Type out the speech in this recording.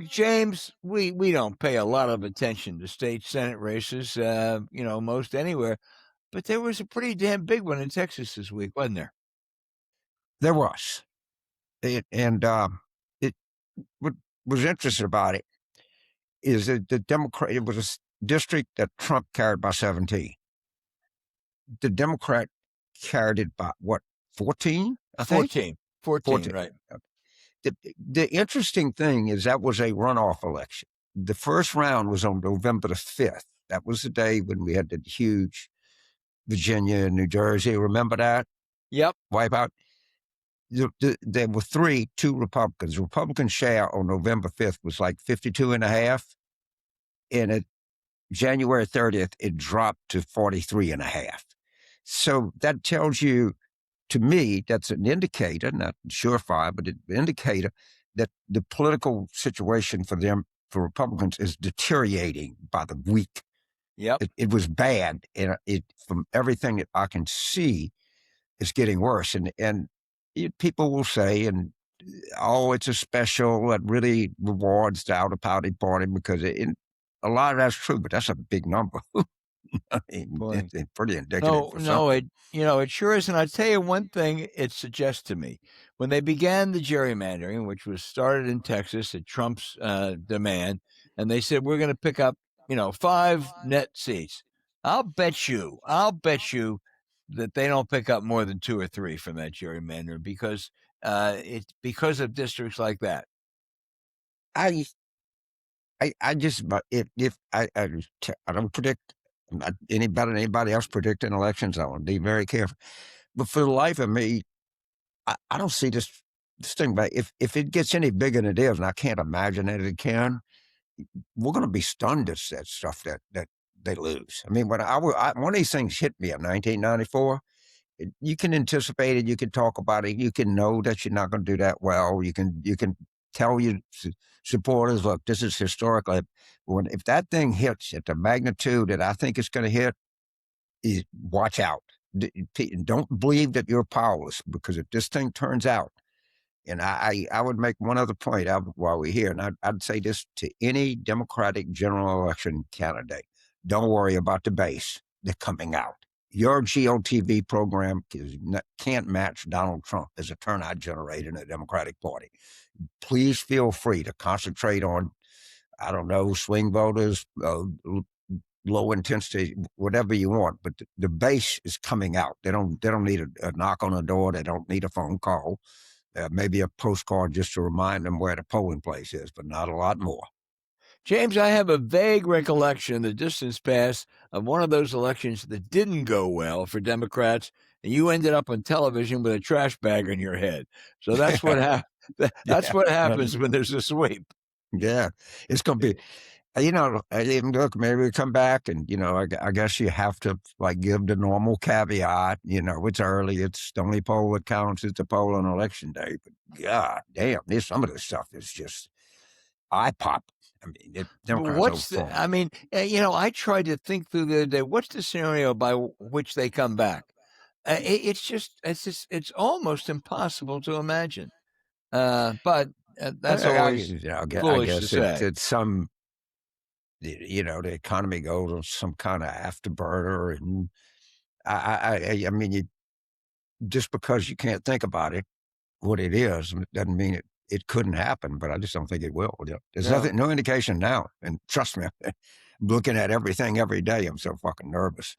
James, we don't pay a lot of attention to state Senate races, most anywhere. But there was a pretty damn big one in Texas this week, wasn't there? There was. It what was interesting about it is that it was a district that Trump carried by 17. The Democrat carried it by what, 14? I think 14, right. The interesting thing is that was a runoff election. The first round was on November the 5th. That was the day when we had the huge Virginia and New Jersey. Remember that? Yep. Wipeout. There were two Republicans. The Republican share on November 5th was like 52.5. And at January 30th, it dropped to 43.5. So that tells you, to me, that's an indicator, not surefire, but an indicator that the political situation for Republicans, is deteriorating by the week. Yep. It was bad, and from everything that I can see, it's getting worse. And people will say, it's a special that really rewards the outer party because a lot of that's true, but that's a big number. I mean, it's pretty indicative. It sure is. And I'll tell you one thing it suggests to me. When they began the gerrymandering, which was started in Texas at Trump's demand, and they said, we're going to pick up, 5 net seats. I'll bet you that they don't pick up more than 2 or 3 from that gerrymandering because it's because of districts like that. I don't predict. I'm not any better than anybody else predicting elections. I want to be very careful. But for the life of me, I don't see this thing. But if it gets any bigger than it is, and I can't imagine that it can, we're going to be stunned at that stuff that they lose. I mean, when one of these things hit me in 1994, you can anticipate it. You can talk about it. You can know that you're not going to do that well. You can tell your supporters, look, this is historically, if that thing hits at the magnitude that I think it's going to hit, watch out. Don't believe that you're powerless, because if this thing turns out, and I would make one other point while we're here, and I'd say this to any Democratic general election candidate: don't worry about the base. They're coming out. Your GOTV program can't match Donald Trump as a turnout generator in the Democratic Party. Please feel free to concentrate on, I don't know, swing voters, low intensity, whatever you want. But the base is coming out. They don't need a knock on the door. They don't need a phone call. Maybe a postcard just to remind them where the polling place is, but not a lot more. James, I have a vague recollection in the distant past of one of those elections that didn't go well for Democrats, and you ended up on television with a trash bag on your head. So that's what That's what happens when there's a sweep. Yeah, it's going to be, look, maybe we come back and, I guess you have to give the normal caveat, it's early. It's the only poll that counts. It's a poll on election day. But God damn, some of this stuff is just eye-pop. I mean, I tried to think through the other day, what's the scenario by which they come back? It's almost impossible to imagine. But that's always foolish to say. It's some, the economy goes on some kind of afterburner, and I mean, just because you can't think about it, what it is, doesn't mean it couldn't happen. But I just don't think it will. There's no indication now, and trust me, I'm looking at everything every day. I'm so fucking nervous.